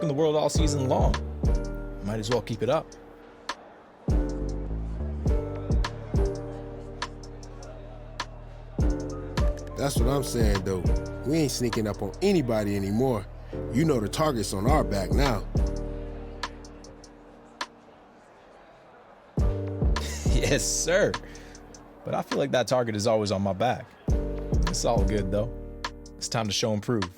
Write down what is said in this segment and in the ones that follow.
in the world all season long. Might as well keep it up. That's what I'm saying, though. We ain't sneaking up on anybody anymore. You know the target's on our back now. Yes, sir. But I feel like that target is always on my back. It's all good, though. It's time to show and prove.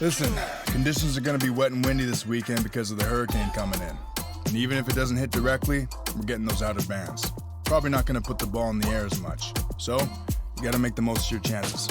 Listen, conditions are going to be wet and windy this weekend because of the hurricane coming in. And even if it doesn't hit directly, we're getting those out of bounds. Probably not going to put the ball in the air as much. So, you got to make the most of your chances.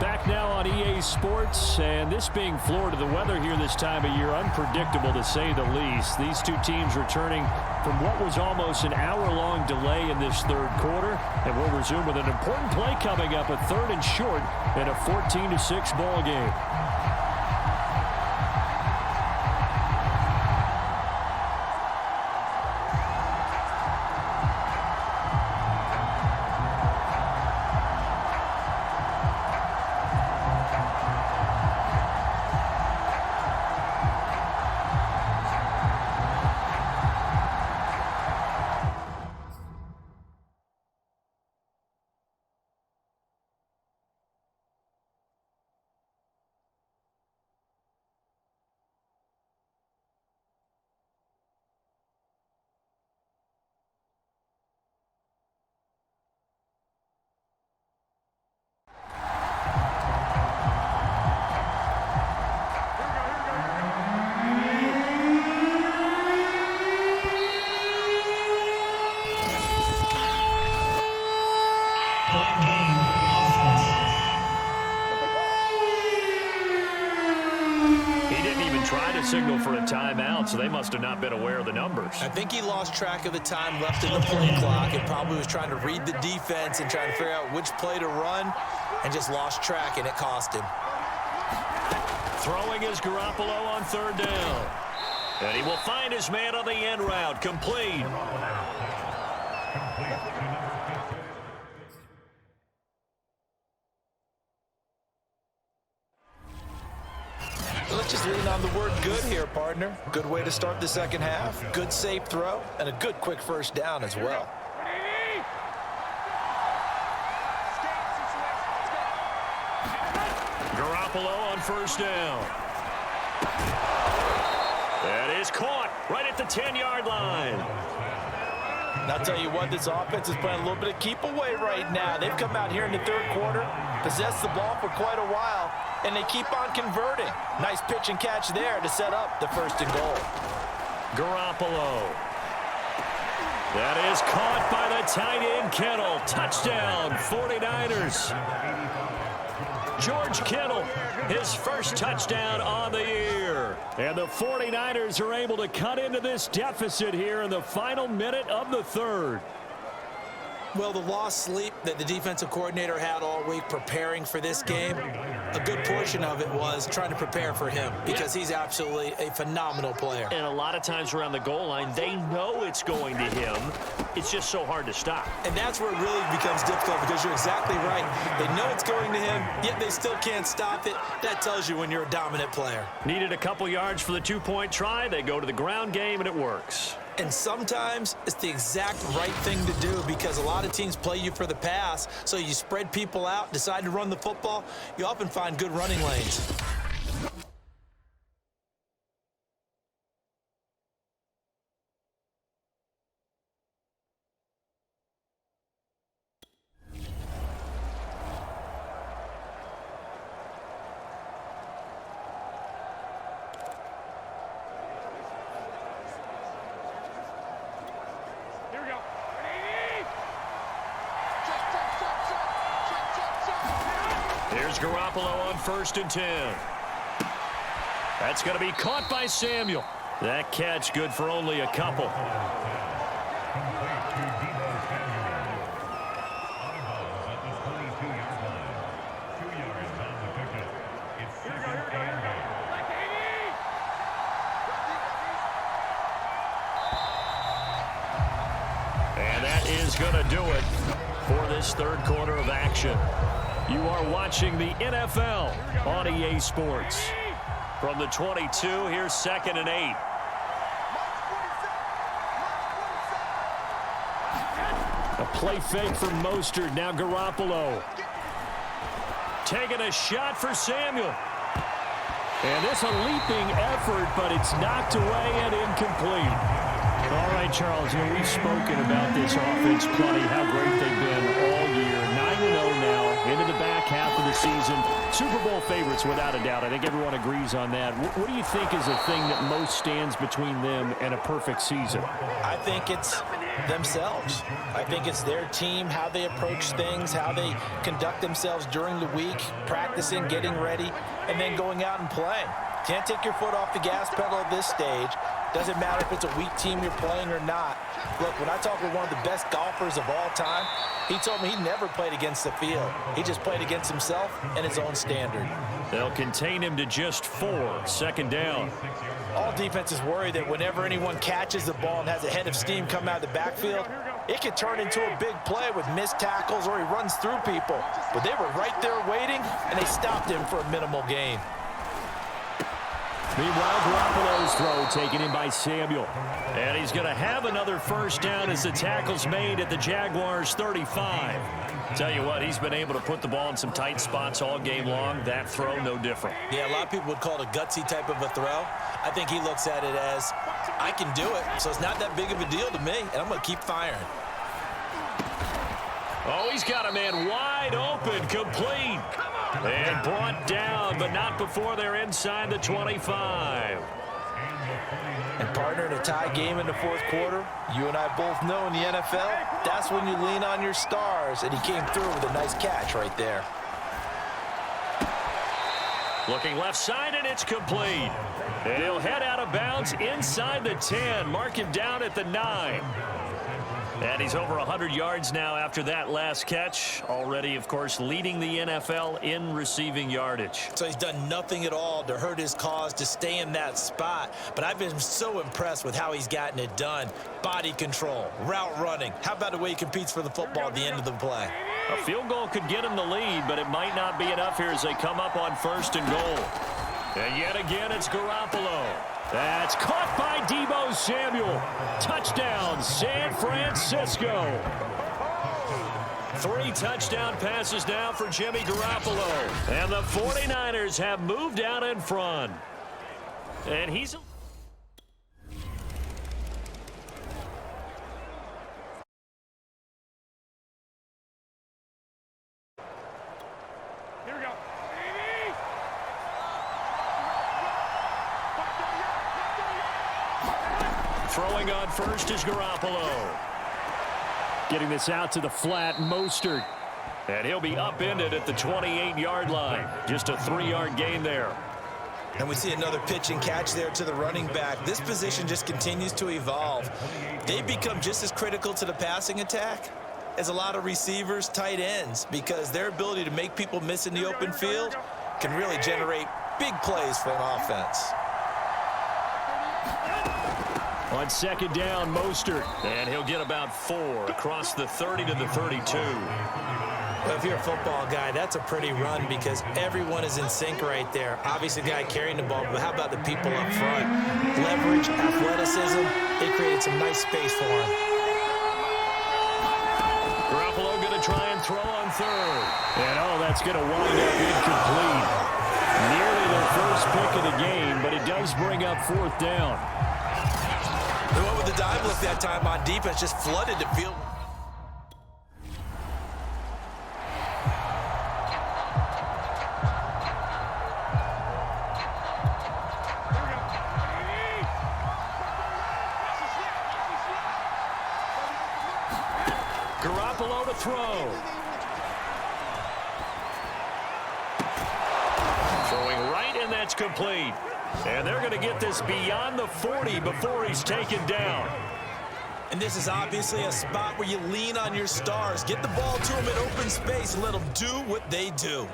Back now on EA Sports, and this being Florida, the weather here this time of year, unpredictable to say the least. These two teams returning from what was almost an hour-long delay in this third quarter, and we'll resume with an important play coming up, a third and short in a 14-6 ball game. signal for a timeout, so they must have not been aware of the numbers. I think he lost track of the time left in the play clock and probably was trying to read the defense and trying to figure out which play to run and just lost track, and it cost him. Throwing is Garoppolo on third down. And he will find his man on the end route. Complete. Let's just lean on the word good here, partner. Good way to start the second half. Good safe throw, and a good quick first down as well. Garoppolo on first down. That is caught right at the 10-yard line. And I'll tell you what, this offense is playing a little bit of keep away right now. They've come out here in the third quarter, possessed the ball for quite a while, and they keep on converting. Nice pitch and catch there to set up the first and goal. Garoppolo. That is caught by the tight end, Kittle. Touchdown, 49ers. George Kittle, his first touchdown on the year. And the 49ers are able to cut into this deficit here in the final minute of the third. Well, the lost sleep that the defensive coordinator had all week preparing for this game, a good portion of it was trying to prepare for him because he's absolutely a phenomenal player. And a lot of times around the goal line, they know it's going to him. It's just so hard to stop. And that's where it really becomes difficult because you're exactly right. They know it's going to him, yet they still can't stop it. That tells you when you're a dominant player. Needed a couple yards for the two-point try. They go to the ground game, and it works. And sometimes it's the exact right thing to do because a lot of teams play you for the pass, so you spread people out, decide to run the football, you often find good running lanes. Here's Garoppolo on 1st and 10. That's going to be caught by Samuel. That catch good for only a couple. And that is going to do it for this third quarter of action. You are watching the NFL on EA Sports. From the 22, here's 2nd and 8. A play fake from Mostert. Now Garoppolo. Taking a shot for Samuel. And this a leaping effort, but it's knocked away and incomplete. All right, Charles, we've spoken about this offense plenty, how great they've been all year. 9-0 now, into the back half of the season. Super Bowl favorites, without a doubt. I think everyone agrees on that. What do you think is the thing that most stands between them and a perfect season? I think it's themselves. I think it's their team, how they approach things, how they conduct themselves during the week, practicing, getting ready, and then going out and playing. Can't take your foot off the gas pedal at this stage. Doesn't matter if it's a weak team you're playing or not. Look, when I talk with one of the best golfers of all time, he told me he never played against the field. He just played against himself and his own standard. They'll contain him to just 4. 2nd down. All defenses worry that whenever anyone catches the ball and has a head of steam come out of the backfield, it could turn into a big play with missed tackles or he runs through people. But they were right there waiting, and they stopped him for a minimal gain. Meanwhile, Garoppolo's throw taken in by Samuel. And he's going to have another first down as the tackle's made at the Jaguars' 35. Tell you what, he's been able to put the ball in some tight spots all game long. That throw, no different. Yeah, a lot of people would call it a gutsy type of a throw. I think he looks at it as, I can do it, so it's not that big of a deal to me, and I'm going to keep firing. Oh, he's got a man wide open, complete. And brought down, but not before they're inside the 25. And partner, in a tie game in the fourth quarter, you and I both know in the NFL, that's when you lean on your stars, and he came through with a nice catch right there. Looking left side, and it's complete. And he'll head out of bounds inside the 10. Mark him down at the 9. And he's over 100 yards now after that last catch. Already, of course, leading the NFL in receiving yardage. So he's done nothing at all to hurt his cause to stay in that spot. But I've been so impressed with how he's gotten it done. Body control, route running. How about the way he competes for the football at the end of the play? A field goal could get him the lead, but it might not be enough here as they come up on 1st and goal. And yet again, it's Garoppolo. That's caught by Deebo Samuel. Touchdown, San Francisco. 3 touchdown passes now for Jimmy Garoppolo. And the 49ers have moved out in front. And he's... Throwing on first is Garoppolo. Getting this out to the flat, Mostert. And he'll be upended at the 28-yard line. Just a 3-yard gain there. And we see another pitch and catch there to the running back. This position just continues to evolve. They've become just as critical to the passing attack as a lot of receivers, tight ends, because their ability to make people miss in the open field can really generate big plays for an offense. On 2nd down, Mostert. And he'll get about 4 across the 30 to the 32. Well, if you're a football guy, that's a pretty run because everyone is in sync right there. Obviously, the guy carrying the ball, but how about the people up front? Leverage, athleticism, they created some nice space for him. Garoppolo going to try and throw on 3rd. And, oh, that's going to wind up incomplete. Nearly their first pick of the game, but it does bring up 4th down. They went with the dive lift that time on defense, just flooded the field. Garoppolo to throw. Throwing right, and that's complete. And they're going to get this beyond the 40 before he's taken down. And this is obviously a spot where you lean on your stars. Get the ball to them in open space and let them do what they do.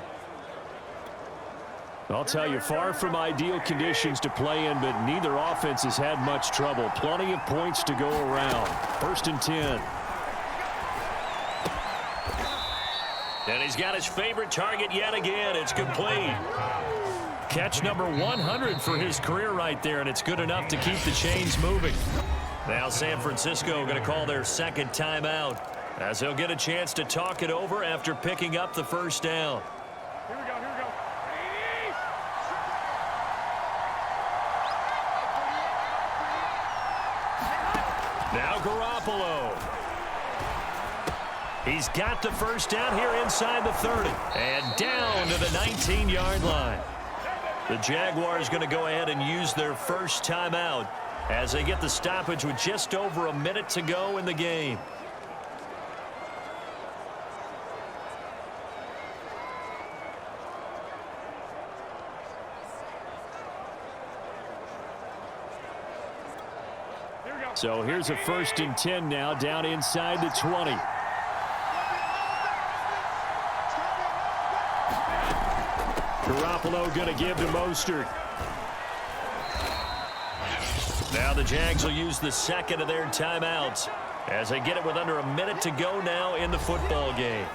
I'll tell you, far from ideal conditions to play in, but neither offense has had much trouble. Plenty of points to go around. 1st and 10. And he's got his favorite target yet again. It's complete. Catch number 100 for his career right there, and it's good enough to keep the chains moving. Now San Francisco going to call their 2nd timeout as they'll get a chance to talk it over after picking up the 1st down. Here we go, here we go. Now Garoppolo. He's got the 1st down here inside the 30. And down to the 19-yard line. The Jaguars going to go ahead and use their 1st timeout as they get the stoppage with just over a minute to go in the game. So here's a 1st and 10 now down inside the 20. Garoppolo going to give to Mostert. Now the Jags will use the 2nd of their timeouts as they get it with under a minute to go now in the football game.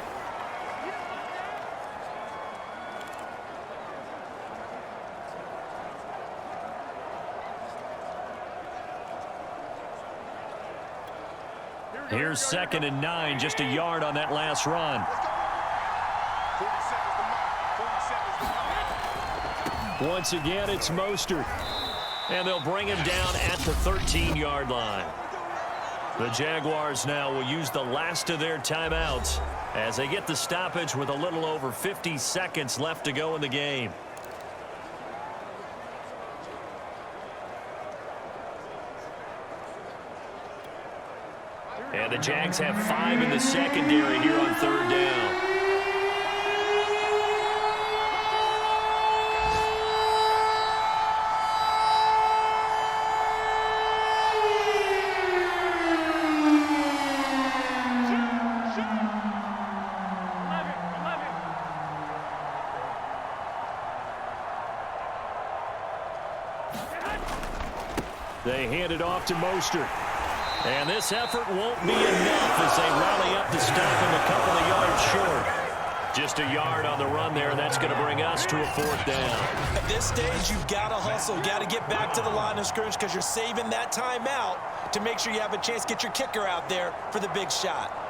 Here's 2nd and 9, just a yard on that last run. Once again, it's Mostert. And they'll bring him down at the 13-yard line. The Jaguars now will use the last of their timeouts as they get the stoppage with a little over 50 seconds left to go in the game. And the Jags have 5 in the secondary here on 3rd down. They hand it off to Mostert. And this effort won't be enough as they rally up to stop him a couple of yards short. Just a yard on the run there, and that's going to bring us to a 4th down. At this stage, you've got to hustle. Got to get back to the line of scrimmage because you're saving that timeout to make sure you have a chance to get your kicker out there for the big shot.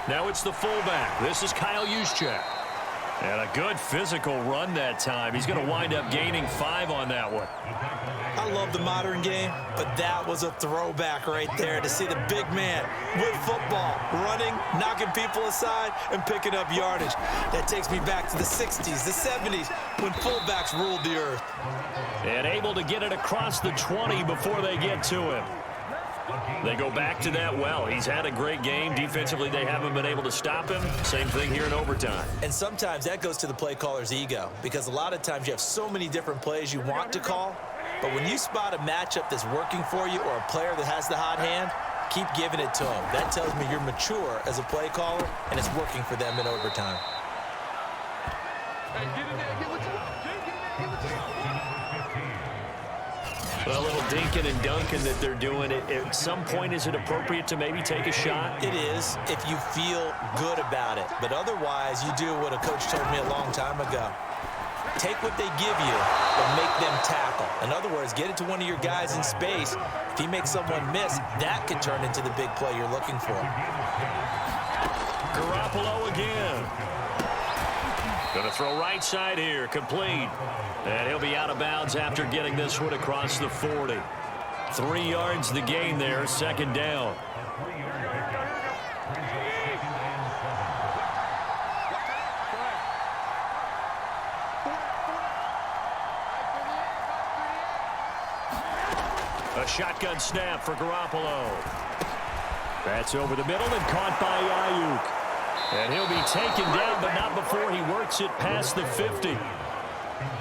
Now it's the fullback. This is Kyle Juszczyk. And a good physical run that time. He's going to wind up gaining 5 on that one. I love the modern game, but that was a throwback right there to see the big man with football, running, knocking people aside, and picking up yardage. That takes me back to the 60s, the 70s, when fullbacks ruled the earth. And able to get it across the 20 before they get to him. They go back to that well. He's had a great game. Defensively, they haven't been able to stop him. Same thing here in overtime. And sometimes that goes to the play caller's ego, because a lot of times you have so many different plays you want to call, but when you spot a matchup that's working for you or a player that has the hot hand, keep giving it to him. That tells me you're mature as a play caller, and it's working for them in overtime. Well, a little dinking and dunking that they're doing. At some point, is it appropriate to maybe take a shot? It is if you feel good about it. But otherwise, you do what a coach told me a long time ago. Take what they give you, but make them tackle. In other words, get it to one of your guys in space. If he makes someone miss, that could turn into the big play you're looking for. Garoppolo again. Going to throw right side here, complete. And he'll be out of bounds after getting this one across the 40. 3 yards the gain there, 2nd down. A shotgun snap for Garoppolo. That's over the middle and caught by Ayuk. And he'll be taken down, but not before he works it past the 50.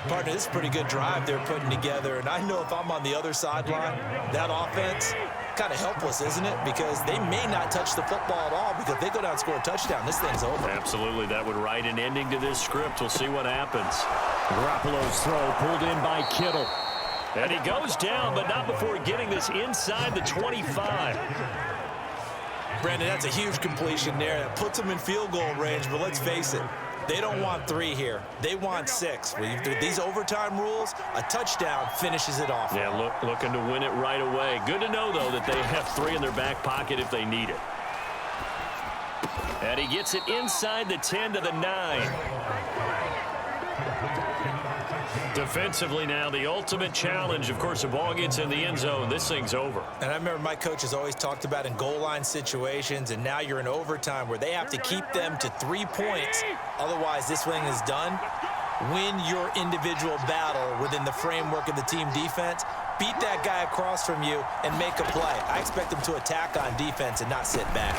Partner, this is a pretty good drive they're putting together, and I know if I'm on the other sideline, that offense, kind of helpless, isn't it? Because they may not touch the football at all, because if they go down and score a touchdown, this thing's over. Absolutely, that would write an ending to this script. We'll see what happens. Garoppolo's throw pulled in by Kittle. And he goes down, but not before getting this inside the 25. Brandon, that's a huge completion there. That puts them in field goal range, but let's face it, they don't want 3 here. They want 6. With these overtime rules, a touchdown finishes it off. Yeah, looking to win it right away. Good to know, though, that they have 3 in their back pocket if they need it. And he gets it inside the 10 to the 9. Defensively now, the ultimate challenge. Of course, the ball gets in the end zone. This thing's over. And I remember my coaches always talked about in goal line situations, and now you're in overtime where they have to keep them to 3 points. Otherwise, this thing is done. Win your individual battle within the framework of the team defense. Beat that guy across from you and make a play. I expect them to attack on defense and not sit back.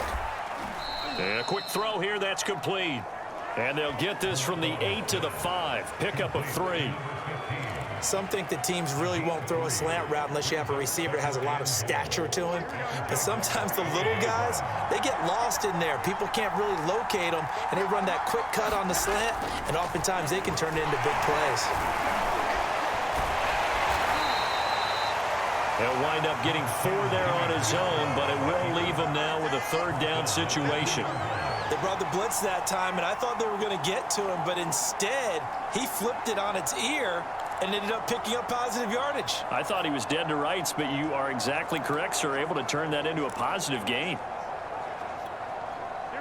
And a quick throw here. That's complete. And they'll get this from the 8 to the 5. Pickup of 3. Some think that teams really won't throw a slant route unless you have a receiver that has a lot of stature to him. But sometimes the little guys, they get lost in there. People can't really locate them, and they run that quick cut on the slant, and oftentimes they can turn it into big plays. He'll wind up getting 4 there on his own, but it will leave him now with a 3rd down situation. They brought the blitz that time, and I thought they were going to get to him, but instead, he flipped it on its ear and ended up picking up positive yardage. I thought he was dead to rights, but you are exactly correct, sir. Able to turn that into a positive gain.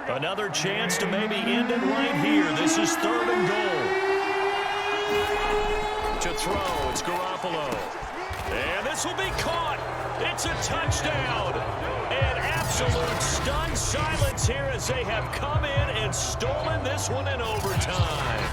Another chance to maybe end it right here. This is 3rd and goal. To throw, it's Garoppolo. And this will be caught. It's a touchdown. And absolute stunned silence here as they have come in and stolen this one in overtime.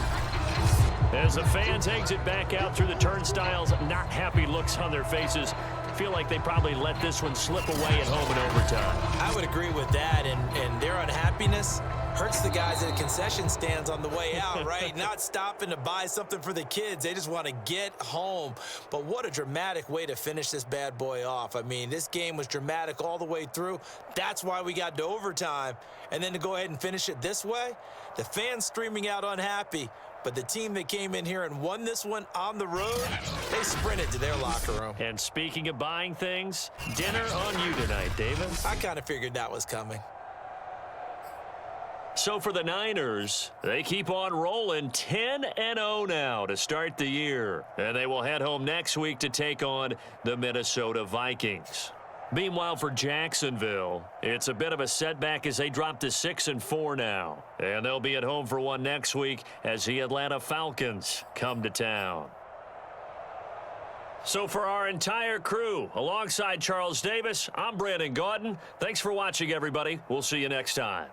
As the fans exit back out through the turnstiles, not happy looks on their faces feel like they probably let this one slip away at home in overtime. I would agree with that, and their unhappiness hurts the guys at the concession stands on the way out, right? Not stopping to buy something for the kids. They just want to get home. But what a dramatic way to finish this bad boy off. I mean, this game was dramatic all the way through. That's why we got to overtime. And then to go ahead and finish it this way, the fans streaming out unhappy. But the team that came in here and won this one on the road, they sprinted to their locker room. And speaking of buying things, dinner on you tonight, David. I kind of figured that was coming. So for the Niners, they keep on rolling 10-0 now to start the year. And they will head home next week to take on the Minnesota Vikings. Meanwhile, for Jacksonville, it's a bit of a setback as they drop to 6-4 now. And they'll be at home for one next week as the Atlanta Falcons come to town. So for our entire crew, alongside Charles Davis, I'm Brandon Gaudin. Thanks for watching, everybody. We'll see you next time.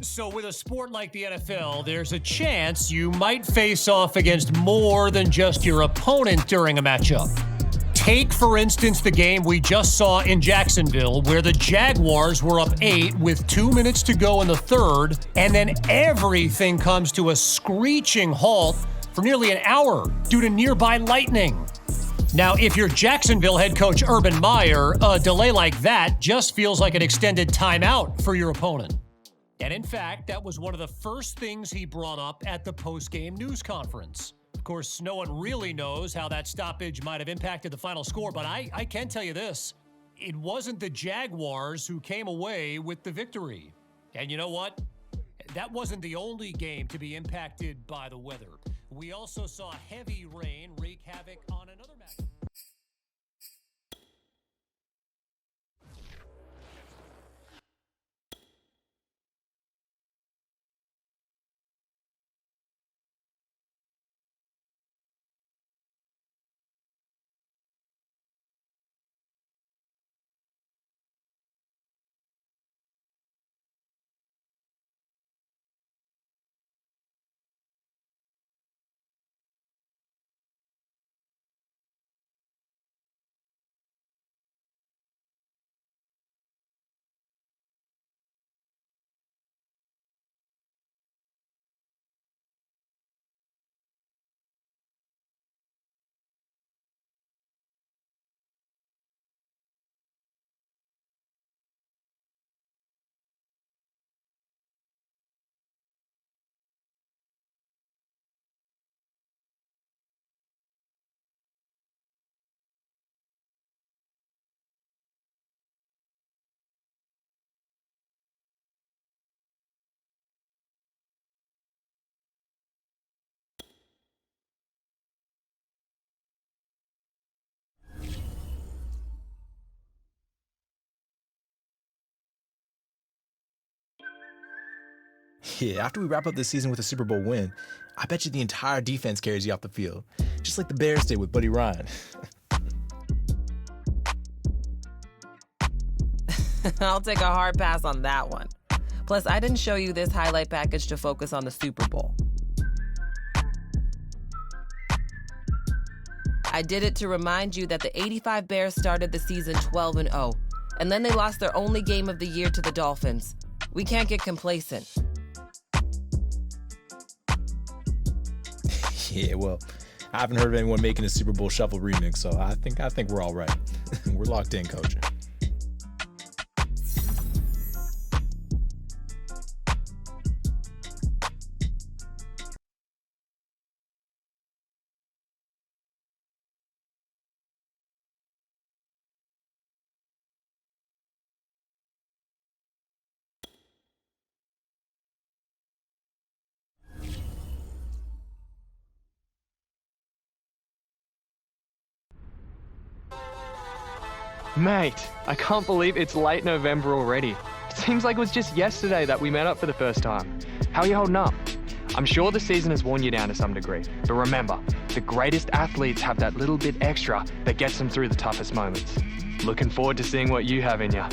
So with a sport like the NFL, there's a chance you might face off against more than just your opponent during a matchup. Take, for instance, the game we just saw in Jacksonville, where the Jaguars were up 8 with 2 minutes to go in the third, and then everything comes to a screeching halt for nearly an hour due to nearby lightning. Now, if you're Jacksonville head coach Urban Meyer, a delay like that just feels like an extended timeout for your opponent. And in fact, that was one of the first things he brought up at the post-game news conference. Of course, no one really knows how that stoppage might have impacted the final score, but I can tell you this. It wasn't the Jaguars who came away with the victory. And you know what? That wasn't the only game to be impacted by the weather. We also saw heavy rain wreak havoc on another match. Yeah, after we wrap up this season with a Super Bowl win, I bet you the entire defense carries you off the field, just like the Bears did with Buddy Ryan. I'll take a hard pass on that one. Plus, I didn't show you this highlight package to focus on the Super Bowl. I did it to remind you that the '85 Bears started the season 12-0, and then they lost their only game of the year to the Dolphins. We can't get complacent. Yeah, well, I haven't heard of anyone making a Super Bowl Shuffle remix, so I think we're all right. We're locked in, coach. Mate, I can't believe it's late November already. It seems like it was just yesterday that we met up for the first time. How are you holding up? I'm sure the season has worn you down to some degree, but remember, the greatest athletes have that little bit extra that gets them through the toughest moments. Looking forward to seeing what you have in you.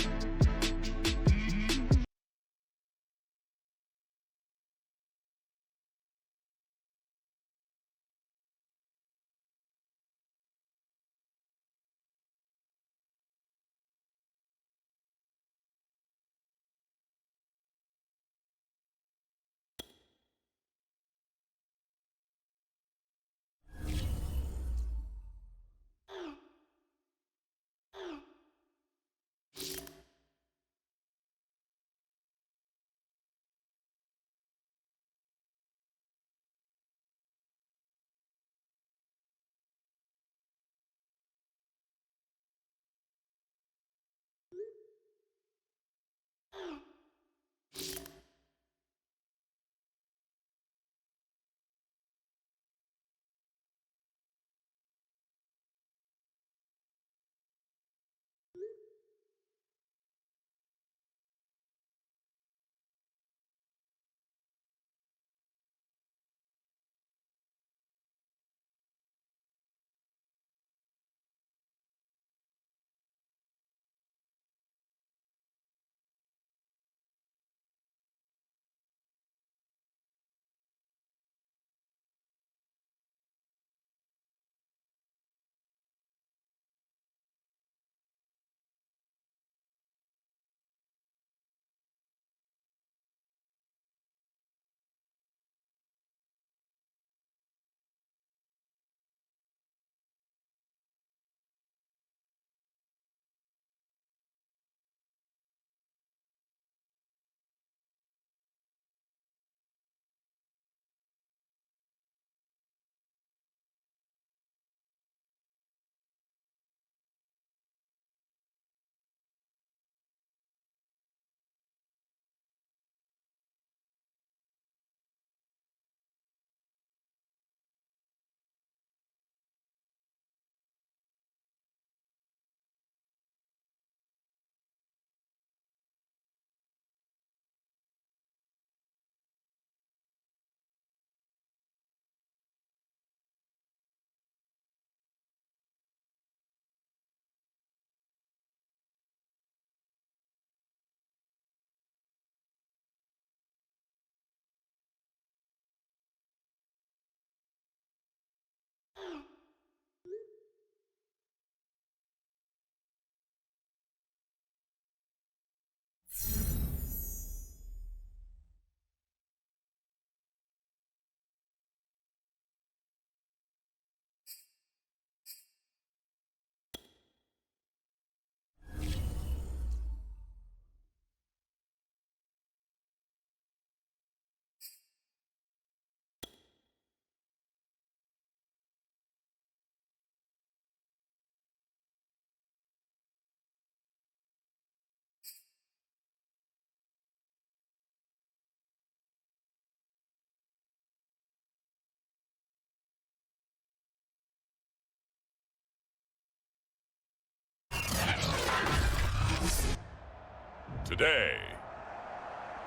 Today,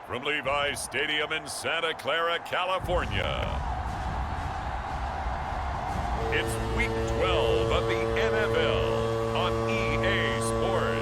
from Levi's Stadium in Santa Clara, California, it's Week 12 of the NFL on EA Sports.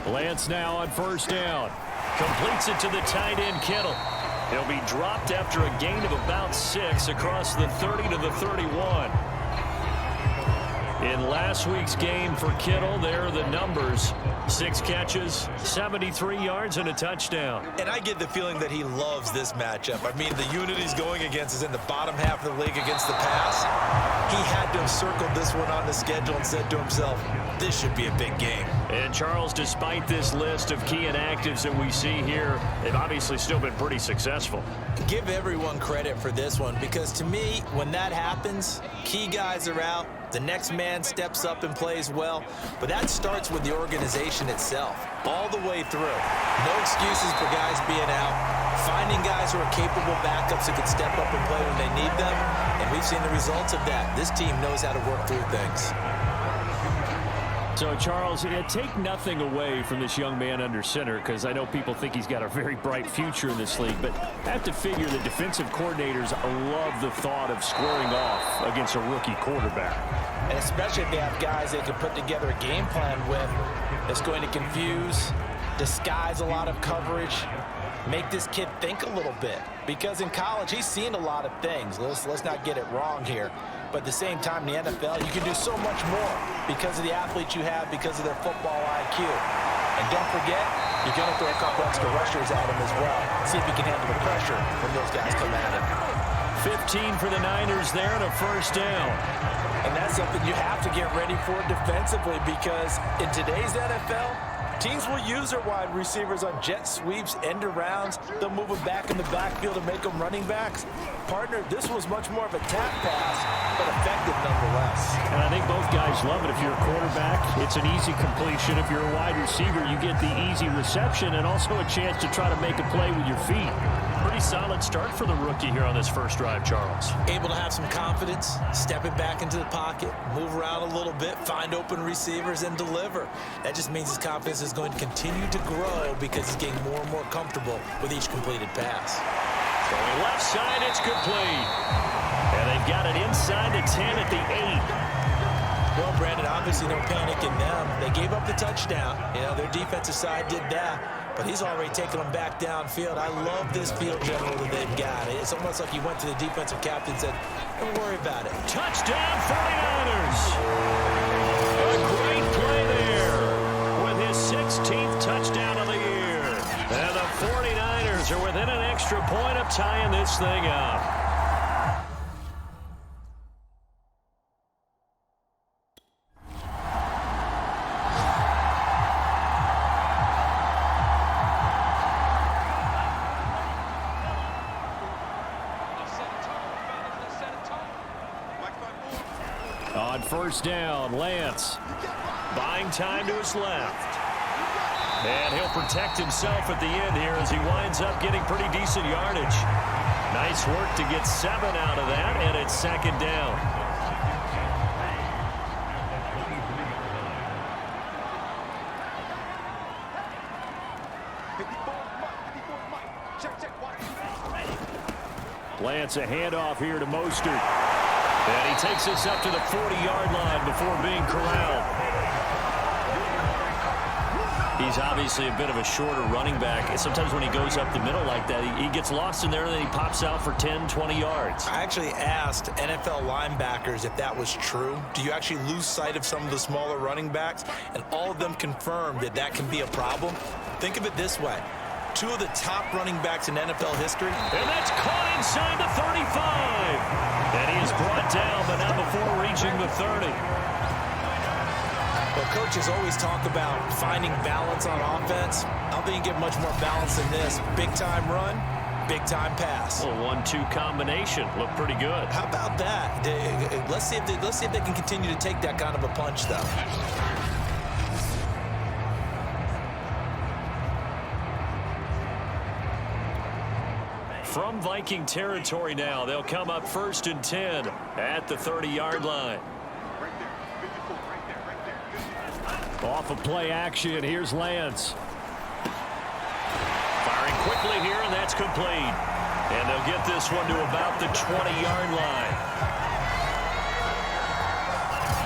Lance now on first down. Completes it to the tight end, Kittle. He'll be dropped after a gain of about 6 across the 30 to the 31. In last week's game for Kittle, there are the numbers. 6 catches, 73 yards, and a touchdown. And I get the feeling that he loves this matchup. I mean, the unit he's going against is in the bottom half of the league against the pass. He had to have circled this one on the schedule and said to himself, this should be a big game. And Charles, despite this list of key inactives that we see here, they've obviously still been pretty successful. Give everyone credit for this one, because to me, when that happens, key guys are out, the next man steps up and plays well, but that starts with the organization itself, all the way through. No excuses for guys being out, finding guys who are capable backups who can step up and play when they need them, and we've seen the results of that. This team knows how to work through things. So, Charles, take nothing away from this young man under center, because I know people think he's got a very bright future in this league, but I have to figure the defensive coordinators love the thought of squaring off against a rookie quarterback. And especially if they have guys they can put together a game plan with that's going to confuse, disguise a lot of coverage, make this kid think a little bit. Because in college, he's seen a lot of things. Let's not get it wrong here. But at the same time, in the NFL, you can do so much more because of the athletes you have, because of their football IQ. And don't forget, you're going to throw a couple extra rushers at him as well. See if he can handle the pressure when those guys come at him. 15 for the Niners there and a first down. And that's something you have to get ready for defensively, because in today's NFL, teams will use their wide receivers on jet sweeps, end arounds. They'll move them back in the backfield to make them running backs. Partner, this was much more of a tap pass, but effective nonetheless. And I think both guys love it. If you're a quarterback, it's an easy completion. If you're a wide receiver, you get the easy reception and also a chance to try to make a play with your feet. Pretty solid start for the rookie here on this first drive, Charles. Able to have some confidence, stepping back into the pocket, move around a little bit, find open receivers, and deliver. That just means his confidence is going to continue to grow because he's getting more and more comfortable with each completed pass. Going left side, it's complete. And they've got it inside the 10 at the 8. Well, Brandon, obviously no panic in them. They gave up the touchdown. You know, their defensive side did that. But he's already taken them back downfield. I love this field general that they've got. It's almost like he went to the defensive captain and said, don't worry about it. Touchdown, 49ers. A great play there with his 16th touchdown of the year. And the 49ers are within an extra point of tying this thing up. On first down, Lance buying time to his left. And he'll protect himself at the end here as he winds up getting pretty decent yardage. Nice work to get 7 out of that, and it's second down. Lance a handoff here to Mostert. And he takes this up to the 40-yard line before being corralled. He's obviously a bit of a shorter running back. Sometimes when he goes up the middle like that, he gets lost in there and then he pops out for 10, 20 yards. I actually asked NFL linebackers if that was true. Do you actually lose sight of some of the smaller running backs? And all of them confirmed that that can be a problem. Think of it this way. 2 of the top running backs in NFL history. And that's caught inside the 35. And he is brought down, but not before reaching the 30. Well, coaches always talk about finding balance on offense. I don't think you get much more balance than this. Big-time run, big-time pass. A 1-2 combination. Looked pretty good. How about that? Let's see if they can continue to take that kind of a punch, though. From Viking territory now, they'll come up 1st and 10 at the 30-yard line. Off of play action, here's Lance. Firing quickly here, and that's complete. And they'll get this one to about the 20-yard line.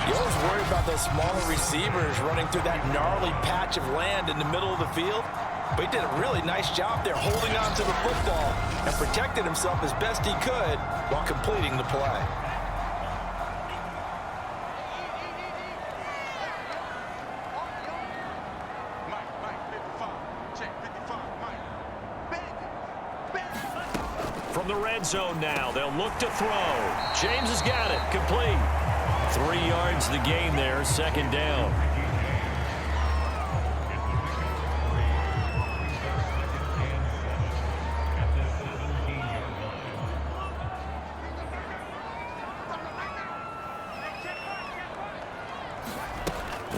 You always worry about those smaller receivers running through that gnarly patch of land in the middle of the field. But he did a really nice job there holding on to the football and protected himself as best he could while completing the play. From the red zone now, they'll look to throw. James has got it, complete. 3 yards the gain there, 2nd down.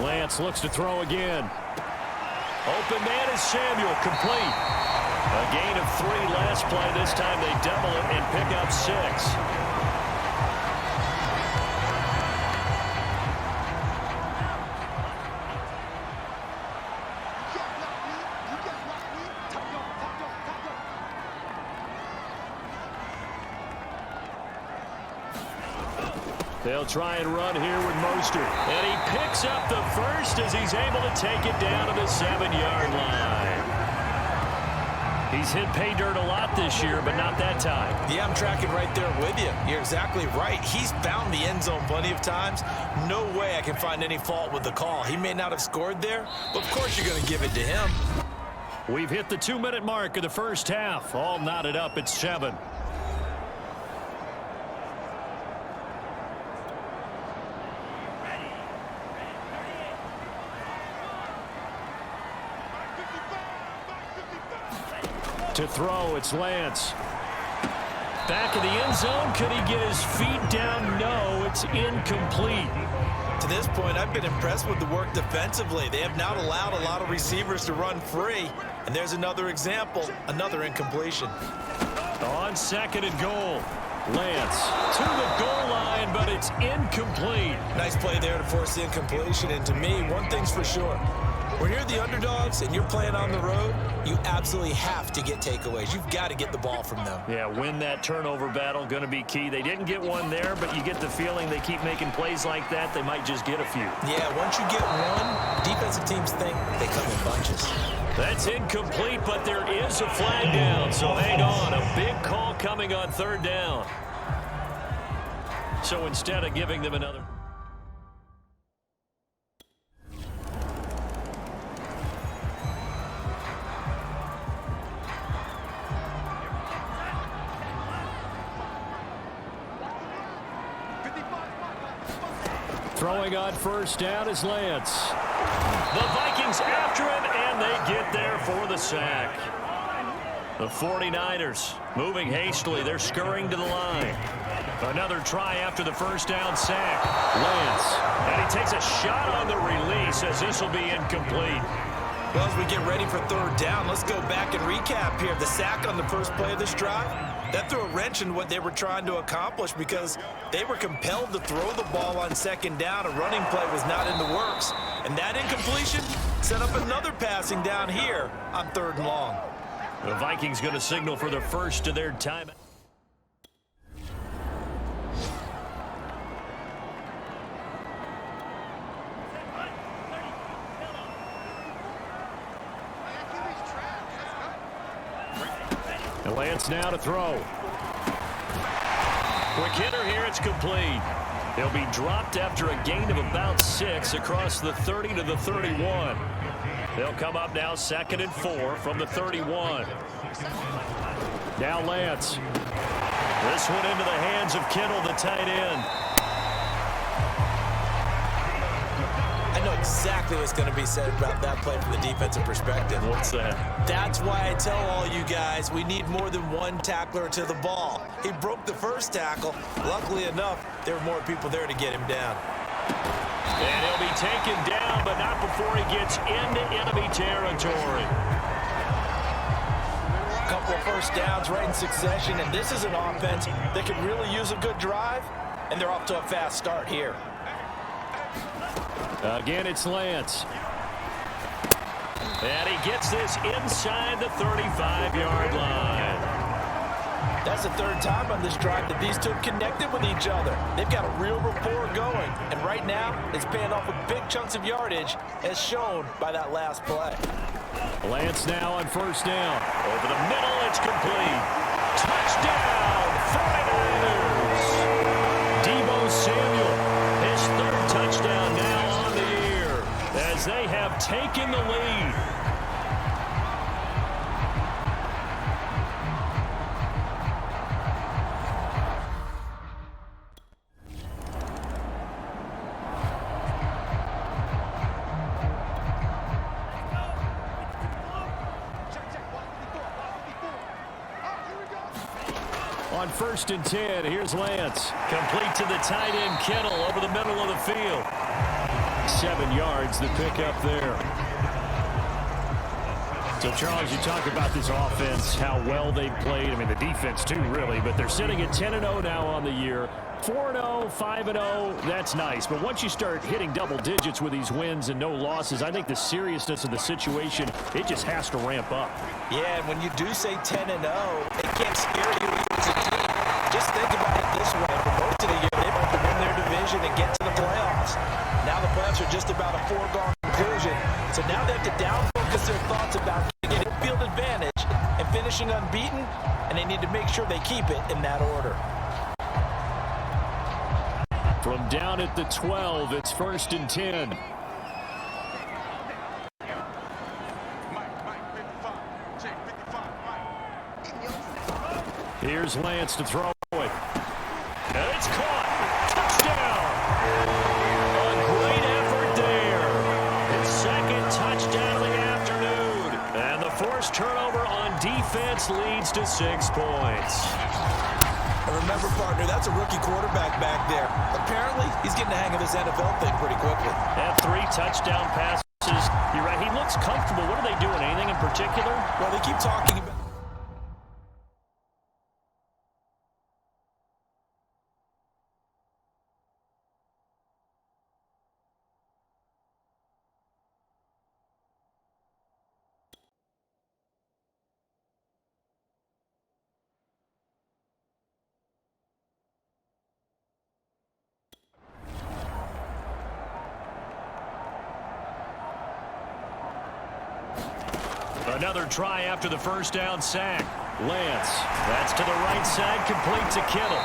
Lance looks to throw again. Open man is Samuel, complete. A gain of 3 last play. This time they double it and pick up 6. They'll try and run here with Mostert. And he picks up the first as he's able to take it down to the 7-yard line. He's hit pay dirt a lot this year, but not that time. Yeah, I'm tracking right there with you. You're exactly right. He's found the end zone plenty of times. No way I can find any fault with the call. He may not have scored there, but of course you're going to give it to him. We've hit the 2-minute mark of the first half. All knotted up at 7. To throw, it's Lance. Back in the end zone, could he get his feet down? No, it's incomplete. To this point, I've been impressed with the work defensively. They have not allowed a lot of receivers to run free. And there's another example, another incompletion. On 2nd and goal, Lance to the goal line, but it's incomplete. Nice play there to force the incompletion. And to me, one thing's for sure. When you're the underdogs and you're playing on the road, you absolutely have to get takeaways. You've got to get the ball from them. Yeah, win that turnover battle, going to be key. They didn't get one there, but you get the feeling they keep making plays like that, they might just get a few. Yeah, once you get one, defensive teams think they come in bunches. That's incomplete, but there is a flag down, so hang on. A big call coming on 3rd down. So instead of giving them another... Throwing on 1st down is Lance. The Vikings after him, and they get there for the sack. The 49ers moving hastily. They're scurrying to the line. Another try after the first down sack. Lance. And he takes a shot on the release as this will be incomplete. Well, as we get ready for third down, let's go back and recap here. The sack on the first play of this drive, that threw a wrench in what they were trying to accomplish because they were compelled to throw the ball on second down. A running play was not in the works. And that incompletion set up another passing down here on third and long. The Vikings going to signal for the first of their time. Lance now to throw. Quick hitter here, it's complete. They'll be dropped after a gain of about 6 across the 30 to the 31. They'll come up now 2nd and 4 from the 31. Now Lance. This one into the hands of Kittle, the tight end. I know exactly what's going to be said about that play from the defensive perspective. What's that? That's why I tell all you guys we need more than one tackler to the ball. He broke the first tackle. Luckily enough, there were more people there to get him down. And he'll be taken down, but not before he gets into enemy territory. A couple of first downs right in succession, and this is an offense that could really use a good drive, and they're off to a fast start here. Again, it's Lance. And he gets this inside the 35-yard line. That's the third time on this drive that these two have connected with each other. They've got a real rapport going, and right now it's paying off with big chunks of yardage, as shown by that last play. Lance now on first down. Over the middle, it's complete. Touchdown, 49ers! Deebo Samuel, his third touchdown now on the year, as they have taken the lead. On 1st and 10, here's Lance. Complete to the tight end, Kittle, over the middle of the field. 7 yards, the pickup there. So, Charles, you talk about this offense, how well they've played. I mean, the defense, too, really. But they're sitting at 10-0 now on the year. 4-0, 5-0, that's nice. But once you start hitting double digits with these wins and no losses, I think the seriousness of the situation, it just has to ramp up. Yeah, and when you do say 10-0, it can't scare you as a team. Just think about it this way. For most of the year, they want to win their division and get to the playoffs. Now the playoffs are just about a foregone conclusion. So now they have to down-focus their thoughts about getting a field advantage and finishing unbeaten, and they need to make sure they keep it in that order. From down at the 12, it's 1st and 10. Here's Lance to throw it. And it's caught. Touchdown. A great effort there. His second touchdown of the afternoon. And the forced turnover on defense leads to 6 points. And remember, partner, that's a rookie quarterback back there. Apparently, he's getting the hang of this NFL thing pretty quickly. Had 3 touchdown passes. You're right, he looks comfortable. What are they doing? Anything in particular? Well, they keep talking about... Another try after the first down sack. Lance, that's to the right side, complete to Kittle.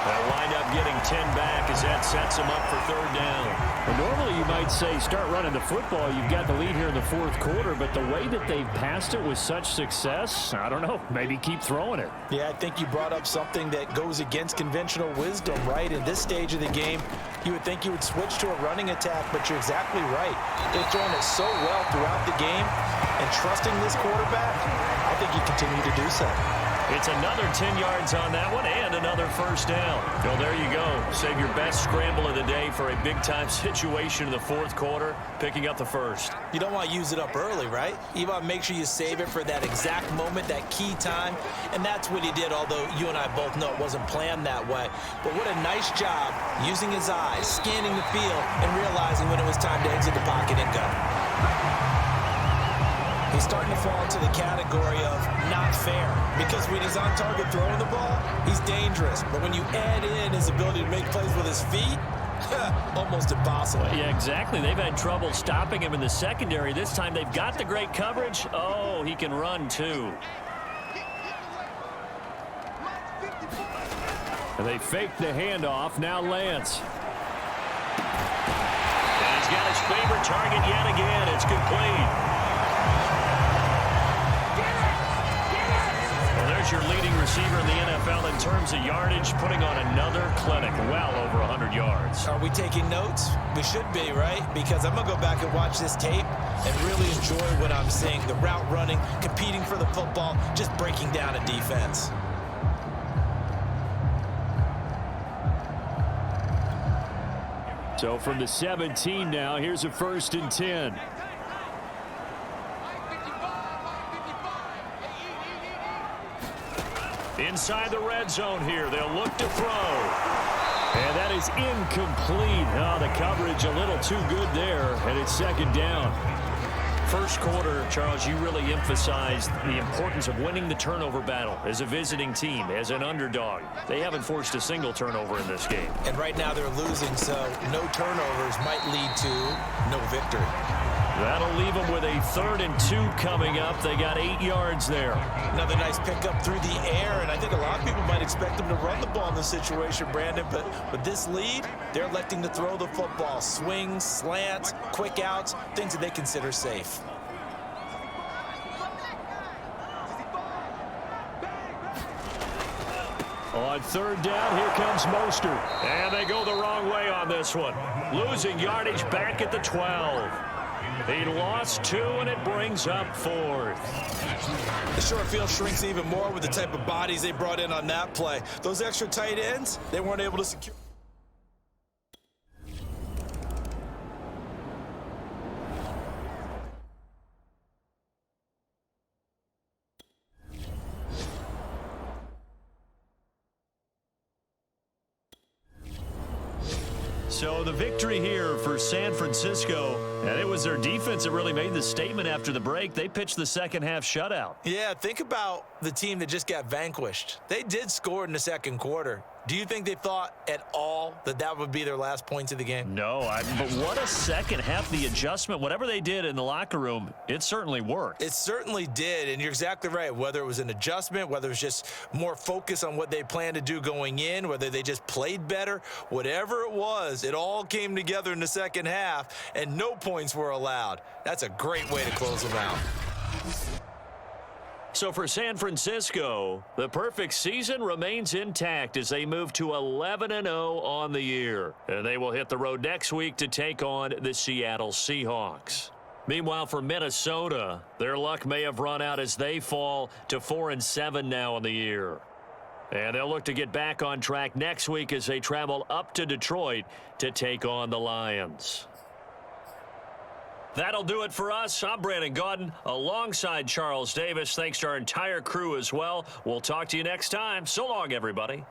They'll wind up getting 10 back as that sets him up for third down. Well, normally you might say start running the football. You've got the lead here in the 4th quarter, but the way that they've passed it with such success, I don't know, maybe keep throwing it. Yeah, I think you brought up something that goes against conventional wisdom, right? In this stage of the game, you would think you would switch to a running attack, but you're exactly right. They're throwing it so well throughout the game, and trusting this quarterback, I think you continue to do so. It's another 10 yards on that one and another first down. Well, there you go. Save your best scramble of the day for a big-time situation in the fourth quarter, picking up the first. You don't want to use it up early, right? You want to make sure you save it for that exact moment, that key time, and that's what he did, although you and I both know it wasn't planned that way. But what a nice job using his eyes, scanning the field, and realizing when it was time to exit the pocket and go. He's starting to fall into the category of not fair, because when he's on target throwing the ball, he's dangerous. But when you add in his ability to make plays with his feet, almost impossible. Yeah, exactly. They've had trouble stopping him in the secondary. This time they've got the great coverage. Oh, he can run too. And they fake the handoff. Now Lance. And he's got his favorite target yet again. It's complete. There's your leading receiver in the NFL in terms of yardage, putting on another clinic, well over 100 yards. Are we taking notes? We should be, right? Because I'm going to go back and watch this tape and really enjoy what I'm seeing. The route running, competing for the football, just breaking down a defense. So from the 17 now, here's a 1st and 10. Inside the red zone here, they'll look to throw. And that is incomplete. Oh, the coverage a little too good there, and it's 2nd down. First quarter, Charles, you really emphasized the importance of winning the turnover battle as a visiting team, as an underdog. They haven't forced a single turnover in this game. And right now they're losing, so no turnovers might lead to no victory. That'll leave them with a 3rd and 2 coming up. They got 8 yards there. Another nice pickup through the air, and I think a lot of people might expect them to run the ball in this situation, Brandon, but with this lead, they're electing to throw the football. Swings, slants, quick outs, things that they consider safe. On 3rd down, here comes Mostert. And they go the wrong way on this one. Losing yardage back at the 12. He lost 2, and it brings up 4th. The short field shrinks even more with the type of bodies they brought in on that play. Those extra tight ends, they weren't able to secure. So the victory here for San Francisco, and it was their defense that really made the statement after the break. They pitched the second half shutout. Yeah, think about the team that just got vanquished. They did score in the second quarter. Do you think they thought at all that that would be their last points of the game? No, but what a second half. The adjustment, whatever they did in the locker room, it certainly worked. It certainly did, and you're exactly right. Whether it was an adjustment, whether it was just more focus on what they planned to do going in, whether they just played better, whatever it was, it all came together in the second half, and no points were allowed. That's a great way to close them out. So for San Francisco, the perfect season remains intact as they move to 11-0 on the year. And they will hit the road next week to take on the Seattle Seahawks. Meanwhile, for Minnesota, their luck may have run out as they fall to 4-7 now on the year. And they'll look to get back on track next week as they travel up to Detroit to take on the Lions. That'll do it for us. I'm Brandon Gaudin alongside Charles Davis. Thanks to our entire crew as well. We'll talk to you next time. So long, everybody.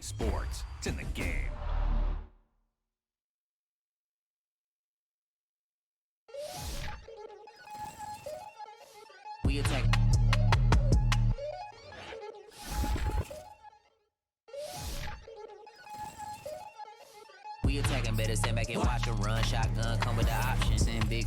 sports. It's in the game. We attack. We attacking, better stand back and watch them run. Shotgun come with the option. Send big